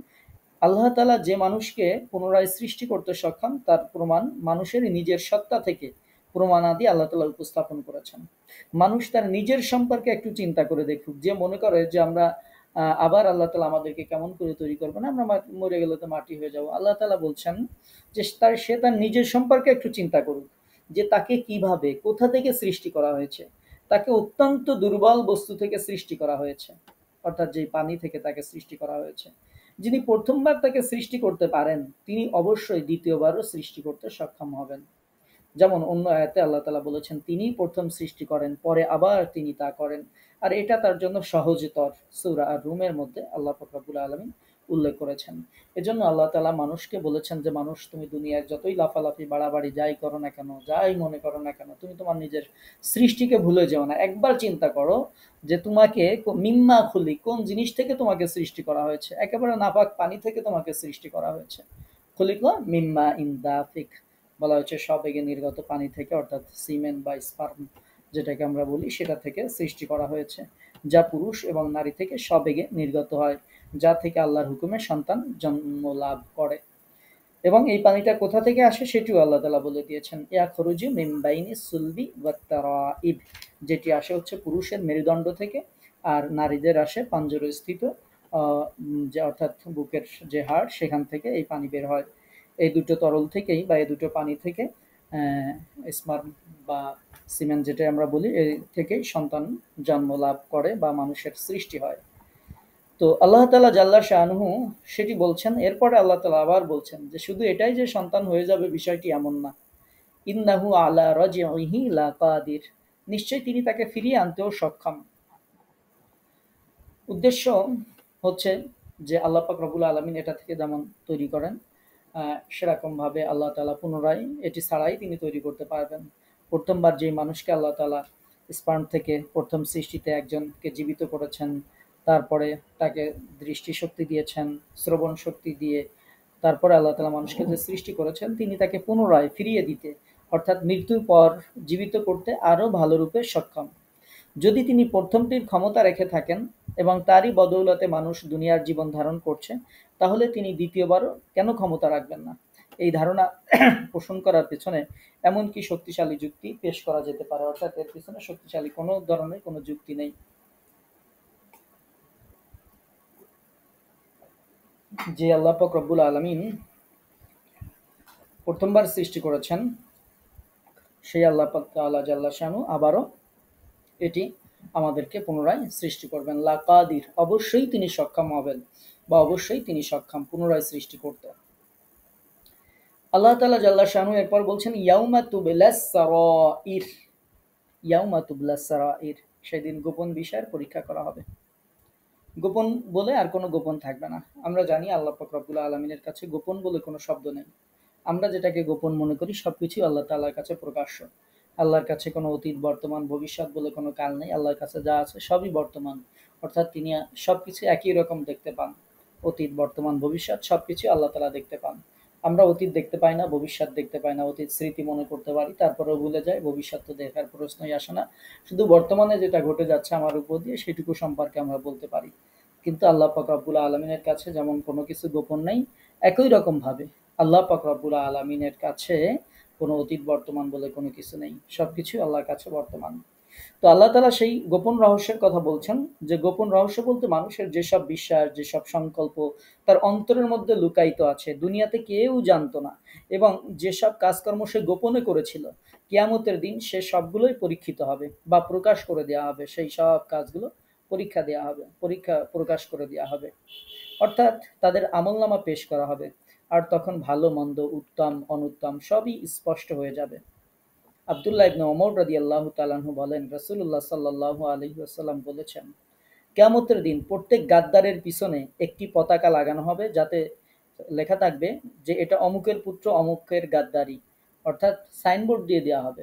আল্লাহ তাআলা যে মানুষকে পুনরায় সৃষ্টি করতে সক্ষম তার প্রমাণ মানুষের নিজের সত্তা থেকে প্রমাণাদি আল্লাহ তাআলা উপস্থাপন করেছেন। মানুষ তার নিজের সম্পর্কে একটু চিন্তা করে দেখুক, যে মনে করে যে আমরা আবার আল্লাহ তাআলা আমাদেরকে কেমন করে তৈরি করবেন, আমরা মরে গেলে তো মাটি হয়ে যাব। আল্লাহ তাআলা বলছেন যে সে তার নিজের সম্পর্কে একটু চিন্তা করুক, যে তাকে কিভাবে, কোথা থেকে সৃষ্টি করা হয়েছে। তাকে অত্যন্ত দুর্বল বস্তু থেকে সৃষ্টি করা হয়েছে, অর্থাৎ যে পানি থেকে তাকে সৃষ্টি করা হয়েছে। যিনি প্রথমবার তাকে সৃষ্টি করতে পারেন, তিনি অবশ্যই দ্বিতীয়বারও সৃষ্টি করতে সক্ষম হবেন। যেমন অন্য আয়াতে আল্লাহ তাআলা বলেছেন, তিনিই প্রথম সৃষ্টি করেন, পরে আবার তিনি তা করেন, আর এটা তার জন্য সহজতর। সূরা আর-রুমের মধ্যে আল্লাহ পাক রব্বুল আলামিন উল্লেখ করেছেন। এজন্য আল্লাহ তাআলা মানুষকে বলেছেন যে মানুষ, তুমি দুনিয়ার যতই লাফালাফি বাড়াবাড়ি যাই করো না কেন, যাই মনে করো না কেন, তুমি তোমার নিজের সৃষ্টিকে ভুলে যেও না। একবার চিন্তা করো যে তোমাকে মিম্মা খুলি, কোন জিনিস থেকে তোমাকে সৃষ্টি করা হয়েছে। একেবারে নাপাক পানি থেকে তোমাকে সৃষ্টি করা হয়েছে। খুলিকা মিম্মা ইন দাফিক, বলা হচ্ছে সবেগে নির্গত পানি থেকে, অর্থাৎ সিমেন বা স্পার্ম যেটাকে আমরা বলি, সেটা থেকে সৃষ্টি করা হয়েছে, যা পুরুষ এবং নারী থেকে সবেগে নির্গত হয়, যা থেকে আল্লাহর হুকুমে সন্তান জন্ম লাভ করে। এবং এই পানিটা কোথা থেকে আসে সেটিও আল্লাহ তাআলা বলে দিয়েছেন, ইয়া খরুজু মিন বাইনি সুলবি ওয়াত তারাইব, যেটি আসে হচ্ছে পুরুষের মেরুদণ্ড থেকে, আর নারীদের আসে পাঞ্জরস্থিত যে অর্থাৎ বুকের যে হাড় সেখান থেকে এই পানি বের হয়। এই দুটো তরল থেকেই বা এই দুটো পানি থেকে স্পার্ম বা সিমেন্ট যেটা আমরা বলি এই থেকেই সন্তান জন্ম লাভ করে বা মানুষের সৃষ্টি হয়। তো আল্লাহ তাআলা জাল্লা শাআনুহু সেটি বলছেন। এরপরে আল্লাহ তাআলা আবার বলছেন যে শুধু এটাই যে সন্তান হয়ে যাবে বিষয়টি এমন না। ইন্নাহু আলা রাজিইহি লাকাদির, নিশ্চয়ই তিনি তাকে ফিরিয়ে আনতেও সক্ষম। উদ্দেশ্য হচ্ছে যে আল্লাহ পাক রব্বুল আলামিন এটা থেকে যেমন তৈরি করেন, সেরকমভাবে আল্লাহ তাআলা পুনরায় এটি ছাড়াই তিনি তৈরি করতে পারবেন। প্রথমবার যেই মানুষকে আল্লাহ তাআলা স্পার্ম থেকে প্রথম সৃষ্টিতে একজনকে জীবিত করেছেন, তারপরে তাকে দৃষ্টিশক্তি দিয়েছেন, শ্রবণ শক্তি দিয়ে তারপরে আল্লাহ তাআলা মানুষকে যে সৃষ্টি করেছেন তিনি তাকে পুনরায় ফিরিয়ে দিতে অর্থাৎ মৃত্যুর পর জীবিত করতে আরও ভালো রূপে সক্ষম। যদি তিনি প্রথমটির ক্ষমতা রেখে থাকেন এবং তারই বদৌলতে মানুষ দুনিয়ার জীবন ধারণ করছে, তাহলে তিনি দ্বিতীয়বারও কেন ক্ষমতা রাখবেন না? এই ধারণা পোষণ করার পেছনে এমন কি শক্তিশালী যুক্তি পেশ করা যেতে পারে, অর্থাৎ এর পিছনে শক্তিশালী কোনো ধরনের কোনো যুক্তি নেই। যে আল্লাহ পাক রব্বুল আলামিন প্রথমবার সৃষ্টি করেছেন সেই আল্লাহ পাক তাআলা জাল্লা শানু আবারও এটি আমাদেরকে পুনরায় সৃষ্টি করবেন। লাকাদির, অবশ্যই তিনি সক্ষম হবেন বা অবশ্যই তিনি সক্ষম পুনরায় সৃষ্টি করতে। আল্লাহ তাআলা জাল্লা শানু এরপর বলছেন ইয়াউমা তুবলাস সারাইর, ইয়াউমা তুবলাস সারাইর, সেদিন গোপন বিষয়ের পরীক্ষা করা হবে। গোপন বলে আর কোনো গোপন থাকবে না। আমরা জানি আল্লাহ পাক রব্বুল আলামিনের কাছে গোপন বলে কোনো শব্দ নেই। আমরা যেটাকে গোপন মনে করি সবকিছুই আল্লাহ তাআলার কাছে প্রকাশ্য। আল্লাহর কাছে কোনো অতীত বর্তমান ভবিষ্যৎ বলে কোনো কাল নেই। আল্লাহর কাছে যা আছে সবই বর্তমান, অর্থাৎ তিনি সবকিছু একই রকম দেখতে পান। অতীত বর্তমান ভবিষ্যৎ সবকিছু আল্লাহ তাআলা দেখতে পান। আমরা অতীত দেখতে পাই না, ভবিষ্যৎ দেখতে পাই না, অতীত স্মৃতি মনে করতে পারি তারপরেও ভুলে যাই, ভবিষ্যৎ তো দেখার প্রশ্নই আসে না। শুধু বর্তমানে যেটা ঘটে যাচ্ছে আমার উপর দিয়ে সেটুকু সম্পর্কে আমরা বলতে পারি। কিন্তু আল্লাহ পাক রব্বুল আলামিনের কাছে যেমন কোনো কিছু গোপন নেই, একই রকম ভাবে আল্লাহ পাক রব্বুল আলামিনের কাছে কোনো অতীত বর্তমান বলে কোনো কিছু নেই, সবকিছু আল্লাহর কাছে বর্তমান। তো আল্লাহ তাআলা সেই গোপন রহস্যের কথা বলছেন, যে গোপন রহস্য বলতে মানুষের যেসব বিশ্বাস যেসব সংকল্প তার অন্তরের মধ্যে লুকায়িত আছে, দুনিয়াতে কেউ জানতো না, এবং যেসব কাজকর্ম সে গোপনে করেছিল, কিয়ামতের দিন সে সবগুলোই পরীক্ষিত হবে বা প্রকাশ করে দেওয়া হবে। সেই সব কাজগুলো পরীক্ষা দেওয়া হবে, পরীক্ষা প্রকাশ করে দেওয়া হবে, অর্থাৎ তাদের আমলনামা পেশ করা হবে। আর তখন ভালো মন্দ উত্তম অনুত্তম সবই স্পষ্ট হয়ে যাবে। আব্দুল্লাহ ইবনে ওমর রাদিয়াল্লাহু তাআলা আনহু বলেন, রাসূলুল্লাহ সাল্লাল্লাহু আলাইহি ওয়াসাল্লাম বলেছেন, কিয়ামতের দিন প্রত্যেক গাদ্দারের পিছনে একটি পতাকা লাগানো হবে, যাতে লেখা থাকবে যে এটা অমুকের পুত্র অমুকের গাদ্দারি, অর্থাৎ সাইনবোর্ড দিয়ে দেওয়া হবে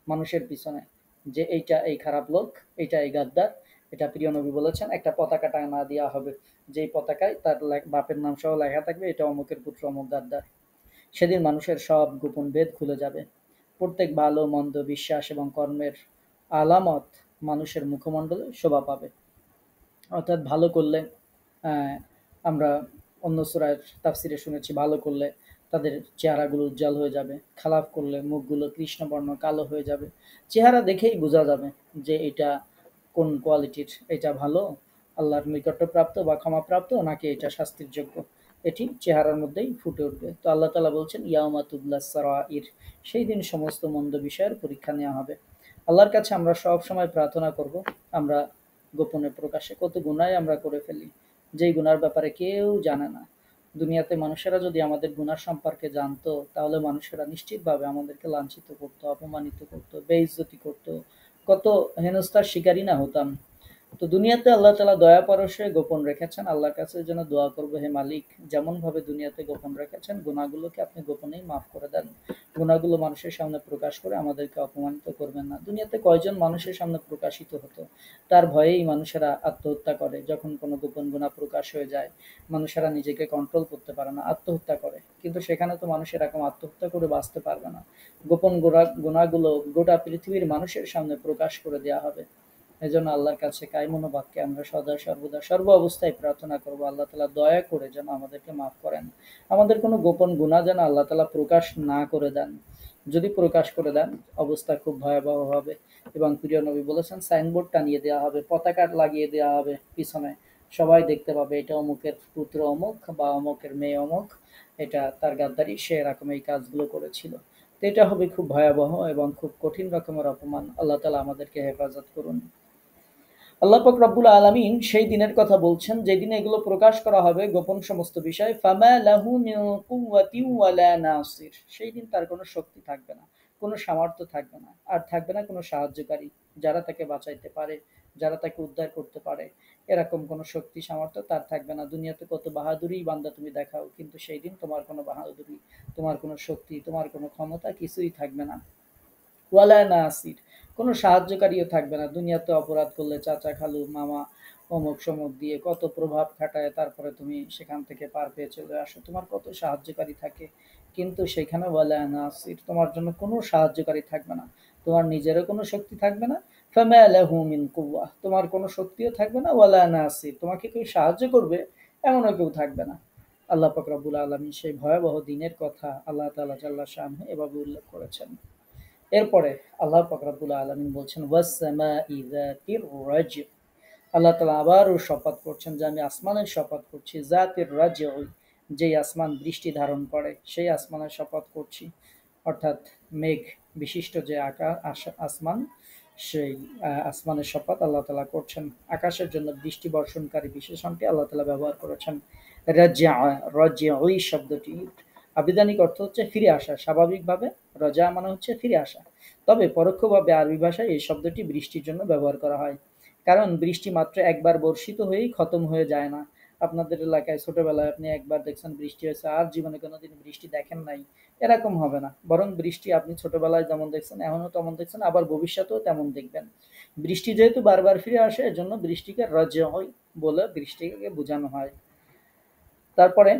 মানুষের পিছনে যে এইটা এই খারাপ লোক, এইটা এই গাদ্দার। এটা প্রিয় নবী বলেছেন, একটা পতাকা টাঙা দেওয়া হবে, যেই পতাকায় তার বাপের নাম সহ লেখা থাকবে এটা অমুকের পুত্র অমুক গাদ্দার। সেদিন মানুষের সব গোপন ভেদ খুলে যাবে। প্রত্যেক ভালো মন্দ বিশ্বাস এবং কর্মের আলামত মানুষের মুখমণ্ডলে শোভা পাবে। অর্থাৎ ভালো করলে আহ, আমরা অন্য সূরার তাফসিরে শুনেছি, ভালো করলে তাদের চেহারাগুলো উজ্জ্বল হয়ে যাবে, খারাপ করলে মুখগুলো কৃষ্ণবর্ণ কালো হয়ে যাবে। চেহারা দেখেই বোঝা যাবে যে এটা কোন কোয়ালিটির, এটা ভালো আল্লাহর নৈকট্যপ্রাপ্ত বা ক্ষমাপ্রাপ্ত নাকি এটা শাস্তির যোগ্য, এটি চেহারার মধ্যেই ফুটে উঠবে। তো আল্লাহ তাআলা বলছেন ইয়াউমা তুবলাস সারাইর, সেই দিন সমস্ত মন্দ বিষয়ের পরীক্ষা নেওয়া হবে। আল্লাহর কাছে আমরা সব সময় প্রার্থনা করব, আমরা গোপনে প্রকাশে কত গুনাহ আমরা করে ফেলি, যেই গুনার ব্যাপারে কেউ জানে না। দুনিয়াতে মানুষেরা যদি আমাদের গুনাহ সম্পর্কে জানতো, তাহলে মানুষেরা নিশ্চিতভাবে আমাদেরকে লাঞ্ছিত করতো, অপমানিত করতো, বেইজ্জতি করতো, কত হেনস্থার শিকারই না হতাম। তো দুনিয়াতে আল্লাহ তাআলা দয়া পরশে গোপন রেখেছেন। আল্লাহর কাছে যেন দোয়া করবো, হে মালিক, যেমন ভাবে দুনিয়াতে গোপন রেখেছেন গুনাহগুলোকে আপনি গোপনেই মাফ করে দেন। গুনাহগুলো মানুষের সামনে প্রকাশ করে আমাদেরকে অপমানিত করবেন না। দুনিয়াতে কয়জন মানুষের সামনে প্রকাশিত হতো, তার ভয়েই মানুষেরা আত্মহত্যা করে। যখন কোনো গোপন গুনাহ প্রকাশ হয়ে যায়, মানুষেরা নিজেকে কন্ট্রোল করতে পারে না, আত্মহত্যা করে। কিন্তু সেখানে তো মানুষ এরকম আত্মহত্যা করে বাঁচতে পারবে না। গোপন গুনাহগুলো গোটা পৃথিবীর মানুষের সামনে প্রকাশ করে দেওয়া হবে। এজন্য আল্লাহর কাছে কায়মনোবাক্যে আমরা সদা সর্বদা সর্ব অবস্থায় প্রার্থনা করব আল্লাহ তাআলা দয়া করে যেন আমাদেরকে মাফ করেন। আমাদের কোনো গোপন গুনাহ যেন আল্লাহ তাআলা প্রকাশ না করে দেন। যদি প্রকাশ করে দেন অবস্থা খুব ভয়াবহ হবে। এবং প্রিয় নবী বলেছেন সাইনবোর্ড টানিয়ে দেওয়া হবে, পতাকা লাগিয়ে দেওয়া হবে পিছনে। সবাই দেখতে পাবে এটা অমুকের পুত্র অমুক বা অমুকের মেয়ে অমুক, এটা তার গাদ্দারি, সে এরকম এই কাজগুলো করেছিল। তো এটা হবে খুব ভয়াবহ এবং খুব কঠিন রকমের অপমান। আল্লাহ তাআলা আমাদেরকে হেফাজত করুন। আল্লাহ পাক রব্বুল আলামিন সেই দিনের কথা বলছেন যেদিন এগুলো প্রকাশ করা হবে, গোপন সমস্ত বিষয়। ফামা লাহু মিন কুওয়াতিন ওয়ালা নাসির, সেই দিন তার কোনো শক্তি থাকবে না, কোনো সামর্থ্য থাকবে না, আর থাকবে না কোনো সাহায্যকারী যারা তাকে বাঁচাইতে পারে, যারা তাকে উদ্ধার করতে পারে। এরকম কোনো শক্তি সামর্থ্য তার থাকবে না। দুনিয়াতে কত বাহাদুরি বান্দা তুমি দেখাও, কিন্তু সেই দিন তোমার কোনো বাহাদুরি, তোমার কোনো শক্তি, তোমার কোনো ক্ষমতা কিছুই থাকবে না। ওয়ালা নাসির, কোনো সাহায্যকারীও থাকবে না। দুনিয়াতে অপরাধ করলে চাচা খালু মামা অমুক সমুক দিয়ে কত প্রভাব খাটায় তারপরে তুমি সেখান থেকে পার পেয়ে চলে আসো, তোমার কত সাহায্যকারী থাকে, কিন্তু সেখানে ওয়ালা নাসির, তোমার জন্য কোনো সাহায্যকারী থাকবে না। তোমার নিজেরও কোনো শক্তি থাকবে না। ফামা লাহু মিন কুওয়া, তোমার কোনো শক্তিও থাকবে না। ওয়ালা নাসির, তোমাকে কেউ সাহায্য করবে এমনও কেউ থাকবে না। আল্লাহ পাক রব্বুল আলামিন সেই ভয়াবহ দিনের কথা আল্লাহ তাআলা জাল্লা শানহু এভাবে উল্লেখ করেছেন। এরপরে আল্লাহ পাক রব্বুল আলামিন বলছেন ওয়াস-সামাই যাতির রাজ্য, আল্লাহ তাআলা আবারও শপথ করছেন যে আমি আসমানের শপথ করছি, জাতির রাজ্য, যেই আসমান বৃষ্টি ধারণ করে সেই আসমানের শপথ করছি। অর্থাৎ মেঘ বিশিষ্ট যে আসমান, সেই আসমানের শপথ আল্লাহ তাআলা করছেন। আকাশের জন্য বৃষ্টি বর্ষণকারী বিশেষণটি আল্লাহ তাআলা ব্যবহার করেছেন রাজ্যা। রাজ্যা ওই শব্দটি আবিধানিক অর্থ হচ্ছে ফিরে আসা, স্বাভাবিকভাবে। রজা মানে হচ্ছে ফিরে আসা। তবে পরোক্ষভাবে আরবি ভাষায় এই শব্দটি বৃষ্টির জন্য ব্যবহার করা হয়। কারণ বৃষ্টি মাত্র একবার বর্ষিত হয়েই খতম হয়ে যায় না। আপনাদের এলাকায় ছোটবেলায় আপনি একবার দেখছেন বৃষ্টি হয়েছে, আর জীবনে কোনোদিন বৃষ্টি দেখেন নাই, এরকম হবে না। বরং বৃষ্টি আপনি ছোটবেলায় যেমন দেখছেন এখনো তেমন দেখছেন, আবার ভবিষ্যতেও তেমন দেখবেন। বৃষ্টি যেহেতু বারবার ফিরে আসে, এজন্য বৃষ্টিকে রজ্য হয় বলে বৃষ্টিকে বোঝানো হয়। তারপরে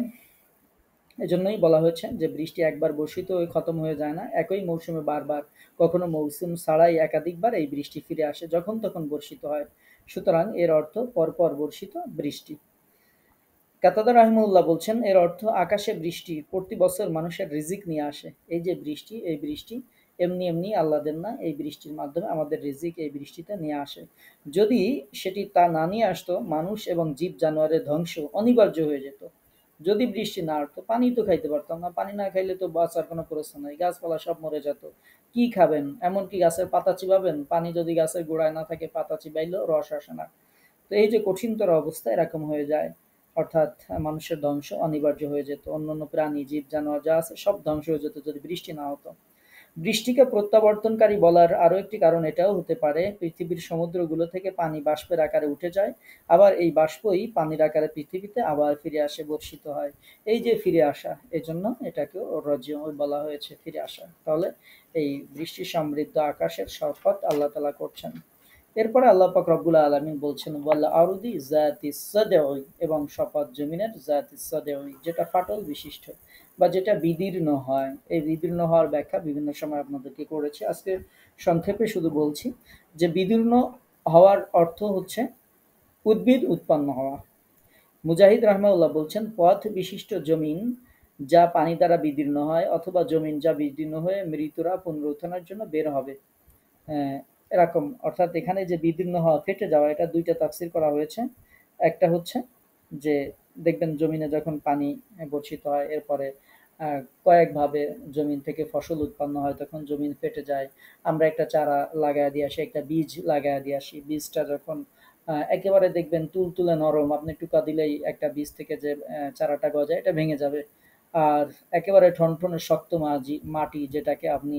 এজন্যই বলা হয়েছে যে বৃষ্টি একবার বর্ষিত হয়ে খতম হয়ে যায় না, একই মৌসুমে বারবার, কখনো মৌসুম ছাড়াই একাধিকবার এই বৃষ্টি ফিরে আসে, যখন তখন বর্ষিত হয়। সুতরাং এর অর্থ পরপর বর্ষিত বৃষ্টি। কাতাদা রাহিমাহুল্লাহ বলছেন এর অর্থ আকাশে বৃষ্টি প্রতি বছর মানুষের রিজিক নিয়ে আসে। এই যে বৃষ্টি, এই বৃষ্টি এমনি এমনি আল্লাহ দেন না, এই বৃষ্টির মাধ্যমে আমাদের রিজিক এই বৃষ্টিতে নিয়ে আসে। যদি সেটি তা না নিয়ে আসতো, মানুষ এবং জীব জানোয়ারের ধ্বংস অনিবার্য হয়ে যেত। যদি বৃষ্টি না আসতো, পানি তো খাইতে পারতাম না, পানি না খাইলে তো বাঁচার কোনো প্রশ্ন নাই, গাছপালা সব মরে যেত। কি খাবেন? এমনকি গাছের পাতা চিবাবেন, পানি যদি গাছের গোড়ায় না থাকে পাতা চিবাইলেও রস আসে না। তো এই যে কঠিনতর অবস্থা এরকম হয়ে যায়। অর্থাৎ মানুষের ধ্বংস অনিবার্য হয়ে যেত, অন্যান্য প্রাণী জীব জানোয়ার যা আছে সব ধ্বংস হয়ে যেত যদি বৃষ্টি না হতো। বৃষ্টিকে প্রত্যাবর্তনকারী বলার আরো একটি কারণ এটাও হতে পারে, পৃথিবীর সমুদ্রগুলো থেকে পানি বাষ্পের আকারে উঠে যায়, আবার এই বাষ্পই পানির আকারে পৃথিবীতে আবার ফিরে আসে, বর্ষিত হয়। এই যে ফিরে আসা, এজন্য এটাকেও রজ্য বলা হয়েছে, ফিরে আসা। তাহলে এই বৃষ্টি সমৃদ্ধ আকাশের শপথ আল্লাহ তাআলা করছেন। এরপরে আল্লাহ পাক রব্বুল আলামিন বলছেন ওয়াল আরদি যাতিস সাদঈ, এবং শপথ জমিনের যাতিস সাদঈ, যেটা ফাটল বিশিষ্ট বা যেটা বিদীর্ণ হয়। এই বিদীর্ণ হওয়ার ব্যাখ্যা বিভিন্ন সময় আপনাদেরকে করেছি, আজকে সংক্ষেপে শুধু বলছি যে বিদীর্ণ হওয়ার অর্থ হচ্ছে উদ্ভিদ উৎপন্ন হওয়া। মুজাহিদ রাহমাহুল্লাহ বলছেন পথ বিশিষ্ট জমিন যা পানি দ্বারা বিদীর্ণ হয়, অথবা জমিন যা বিদীর্ণ হয়ে মৃতরা পুনরুত্থানের জন্য বের হবে। হ্যাঁ, এরকম অর্থাৎ এখানে যে বিদীর্ণ হওয়া, ফেটে যাওয়া, এটা দুইটা তাফসীর করা হয়েছে। একটা হচ্ছে যে দেখবেন জমিনে যখন পানি বর্ষিত হয়, এরপরে কয়েকভাবে জমিন থেকে ফসল উৎপন্ন হয়, তখন জমিন ফেটে যায়। আমরা একটা চারা লাগায় দিয়ে আসি, একটা বীজ লাগায় দিয়ে আসি, বীজটা যখন একেবারে দেখবেন তুলতুলে নরম, আপনি টুকা দিলেই একটা বীজ থেকে যে চারাটা গজায় এটা ভেঙে যাবে। আর একেবারে ঠনঠনে শক্ত মাটি, যেটাকে আপনি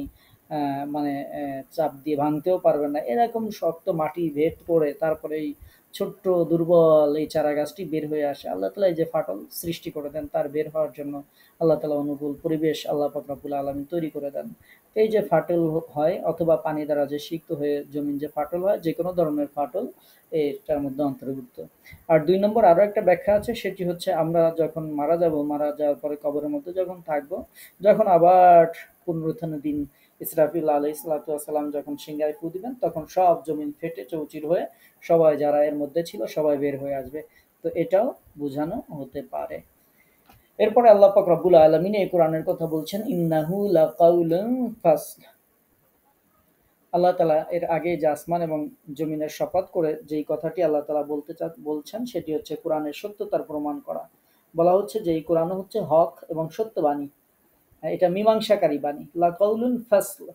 মানে চাপ দিয়ে ভাঙতেও পারবেন না, এরকম শক্ত মাটি ভেদ করে তারপরে এই ছোট্ট দুর্বল এই চারা গাছটি বের হয়ে আসে। আল্লাহ তাআলা এই যে ফাটল সৃষ্টি করে দেন, তার বের হওয়ার জন্য আল্লাহ তাআলা অনুকূল পরিবেশ আল্লাহ পাক রব্বুল আলামিন তৈরি করে দেন। এই যে ফাটল হয়, অথবা পানি দ্বারা যে সিক্ত হয়ে জমিন যে ফাটল হয়, যে কোনো ধরনের ফাটল এটার মধ্যে অন্তর্ভুক্ত। আর ২ নম্বর আরো একটা ব্যাখ্যা আছে, সেটি হচ্ছে আমরা যখন মারা যাব, মারা যাওয়ার পরে কবরের মধ্যে যখন থাকব, যখন আবার পুনরুত্থানের দিন ইসরাফিল আলাইহিস সালাতু ওয়াস সালাম যখন সিংহায় ফু দিবেন তখন সব জমিন ফেটে চৌচির হয়ে সবাই যারা এর মধ্যে ছিল সবাই বের হয়ে আসবে। তো এটাও বোঝানো হতে পারে। এরপরে আল্লাহ পাক রব্বুল আলামিন এই কোরআনের কথা বলছেন, ইন্নাহু লাকাউলুন ফাসল। আল্লাহ তাআলা এর আগে যে আসমান এবং জমিনের শপথ করে যেই কথাটি আল্লাহ তাআলা বলছেন সেটি হচ্ছে কোরআনের সত্যতার প্রমাণ করা। বলা হচ্ছে যে এই কোরআন হচ্ছে হক এবং সত্য বাণী। এটা মীমাংসাকারী বাণী। লাকাউলুন ফাসল,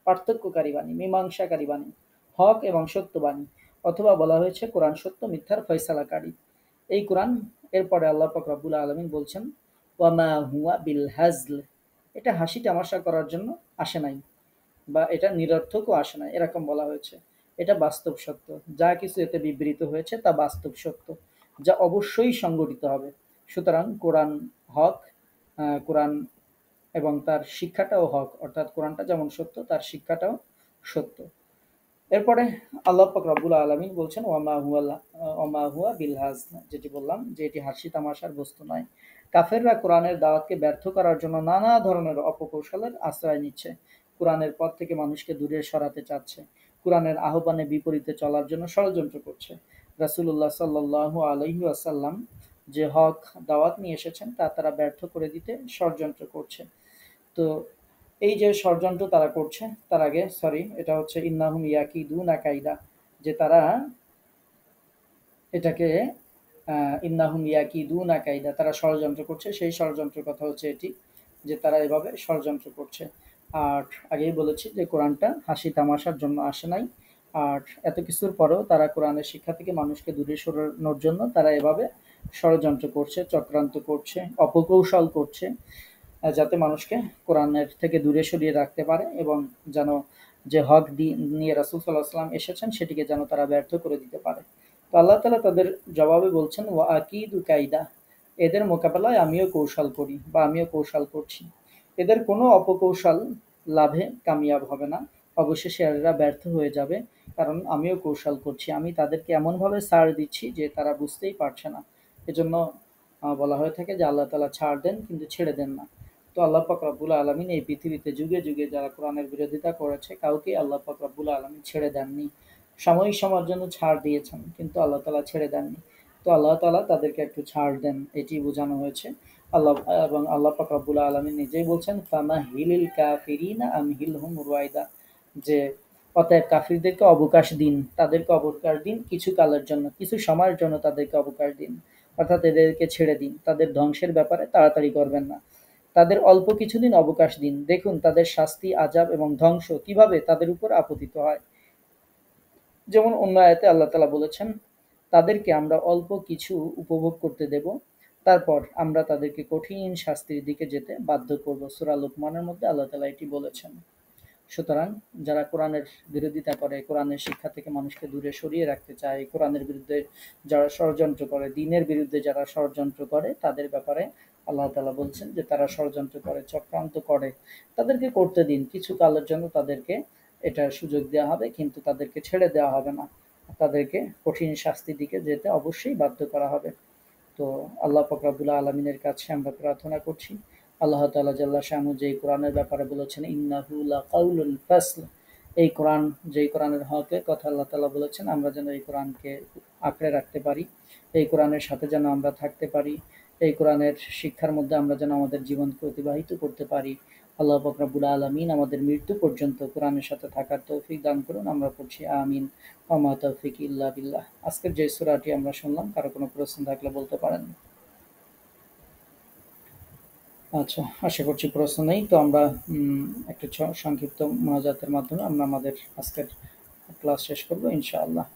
পার্থক্যকারী বাণী, মীমাংসাকারী বাণী, হক এবং সত্য বাণী। অথবা বলা হয়েছে কোরআন সত্য মিথ্যার ফয়সালাকারী। এই কোরআন, এরপরে আল্লাহ পাক রব্বুল আলামিন বলছেন, ওয়ামা হুয়া বিল হাজল, এটা হাসি তামাশা করার জন্য আসে নাই, বা এটা নিরর্থকও আসে না, এরকম বলা হয়েছে। এটা বাস্তব সত্য। যা কিছু এতে বিবৃত হয়েছে তা বাস্তব সত্য, যা অবশ্যই সংঘটিত হবে। সুতরাং কোরআন হক, কোরআন এবং তার শিক্ষাটাও হক, অর্থাৎ কোরআনটা যেমন সত্য তার শিক্ষাটাও সত্য। এরপরে আল্লাহ পাক রব্বুল আলামিন বলছেন, ওয়ামা হুয়া বিল হাজল, যেটি বললাম যে এটি হাসি তামাশার বস্তু নয়। কাফেররা কোরআনের দাওয়াতকে ব্যর্থ করার জন্য নানা ধরনের অপকৌশলের আশ্রয় নিচ্ছে। কোরআনের পথ থেকে মানুষকে দূরে সরাতে চাচ্ছে। কোরআনের আহ্বানে বিপরীতে চলার জন্য ষড়যন্ত্র করছে। রাসূলুল্লাহ সাল্লাল্লাহু আলাইহি ওয়াসাল্লাম যে হক দাওয়াত নিয়ে এসেছেন তা তারা ব্যর্থ করে দিতে ষড়যন্ত্র করছে। তো এই যে ষড়যন্ত্র তারা করছে, তার আগে এটা হচ্ছে ইন্নাহুম ইয়াকিদুনা কাইদা, যে তারা এটাকে ইন্নাহুম ইয়াকিদুনা কাইদা, তারা ষড়যন্ত্র করছে। সেই ষড়যন্ত্রের কথা হচ্ছে এটি, যে তারা এভাবে ষড়যন্ত্র করছে। আর আগেই বলেছি যে কোরআনটা হাসি তামাশার জন্য আসে নাই। আর এত কিছুর পরেও তারা কোরআনের শিক্ষা থেকে মানুষকে দূরে সরানোর জন্য তারা এভাবে ষড়যন্ত্র করছে, চক্রান্ত করছে, অপকৌশল করছে, যাতে মানুষকে কোরআনের থেকে দূরে সরিয়ে রাখতে পারে এবং যেন যে হক নিয়ে রাসূল সাল্লাল্লাহু আলাইহি ওয়াসাল্লাম এসেছেন সেটিকে যেন তারা ব্যর্থ করে দিতে পারে। তো আল্লাহ তাআলা তাদের জবাবে বলছেন, ওয়া আকিদু কাইদা, এদের মোকাবেলায় আমিও কৌশল করি বা আমিও কৌশল করছি। এদের কোনো অপকৌশল লাভে কামিয়াব হবে না। অবশেষে এরা ব্যর্থ হয়ে যাবে, কারণ আমিও কৌশল করছি। আমি তাদেরকে এমনভাবে ছাড় দিচ্ছি যে তারা বুঝতেই পারছে না। এজন্য বলা হয়ে থাকে যে আল্লাহ তাআলা ছাড় দেন কিন্তু ছেড়ে দেন না। তো আল্লাহ পাক রব্বুল আলামিন এই পৃথিবীতে যুগে যুগে যারা কোরআনের বিরোধিতা করেছে কাউকেই আল্লাহ পাক রব্বুল আলামিন ছেড়ে দেননি। সাময়িক সময়ের জন্য ছাড় দিয়েছেন কিন্তু আল্লাহ তাআলা ছেড়ে দেননি। তো আল্লাহ তাআলা তাদেরকে একটু ছাড় দেন, এটি বোঝানো হয়েছে। আল্লাহ এবং আল্লাহ পাক রব্বুল আলামিন নিজেই বলছেন, ফামাহিলিল কাফিরিনা আমহিলহুম রুয়াইদা, যে অতএব কাফিরদেরকে অবকাশ দিন, তাদেরকে অবকাশ দিন কিছু কালের জন্য, কিছু সময়ের জন্য তাদেরকে অবকাশ দিন, অর্থাৎ এদেরকে ছেড়ে দিন। তাদের ধ্বংসের ব্যাপারে তাড়াতাড়ি করবেন না। তাদের অল্প কিছুদিন অবকাশ দিন, দেখুন তাদের শাস্তি, আযাব এবং ধ্বংস কিভাবে তাদের উপর আপতিত হয়। যেমন অন্য আয়াতে আল্লাহ তাআলা বলেছেন, তাদেরকে আমরা অল্প কিছু উপভোগ করতে দেব, তারপর আমরা তাদেরকে কঠিন শাস্তির দিকে যেতে বাধ্য করব। সূরা লুকমানের মধ্যে আল্লাহ তাআলা এটি বলেছেন। সুতরাং যারা কোরআনের বিরোধিতা করে, কোরআনের শিক্ষা থেকে মানুষকে দূরে সরিয়ে রাখতে চায়, কোরআনের বিরুদ্ধে যারা ষড়যন্ত্র করে, দ্বীনের বিরুদ্ধে যারা ষড়যন্ত্র করে, তাদের ব্যাপারে আল্লাহ তাআলা বলছেন যে তারা ষড়যন্ত্র করে, চক্রান্ত করে, তাদেরকে করতে দিন। কিছু কালের জন্য তাদেরকে এটার সুযোগ দেওয়া হবে, কিন্তু তাদেরকে ছেড়ে দেওয়া হবে না। তাদেরকে কঠিন শাস্তির দিকে যেতে অবশ্যই বাধ্য করা হবে। তো আল্লাহ পাক রব্বুল আলামিনের কাছে আমরা প্রার্থনা করছি, আল্লাহ তাআলা জাল্লা শানহু যেই কোরআনের ব্যাপারে বলেছেন ইন্নাহু লাকাউলুল ফাসল, এই কোরআন, যেই কোরআনের হকের কথা আল্লাহ তাআলা বলেছেন, আমরা যেন এই কোরআনকে আঁকড়ে রাখতে পারি, এই কোরআনের সাথে যেন আমরা থাকতে পারি, এই কোরআনের শিক্ষার মধ্যে আমরা যেন আমাদের জীবনকে অতিবাহিত করতে পারি। আল্লাহ পাক রব্বুল আলামিন আমাদের মৃত্যু পর্যন্ত কোরআনের সাথে থাকার তৌফিক দান করুন। আমরা পড়ছি আমিন। ওয়া মা তাওফিক ইল্লা বিল্লাহ। আজকের যে সূরাটি আমরা শুনলাম, কারো কোনো প্রশ্ন থাকলে বলতে পারেন। আচ্ছা, আশা করছি প্রশ্ন নেই। তো আমরা একটু সংক্ষিপ্ত মোনাজাতের মাধ্যমে আমরা আমাদের আজকের ক্লাস শেষ করব ইনশাআল্লাহ।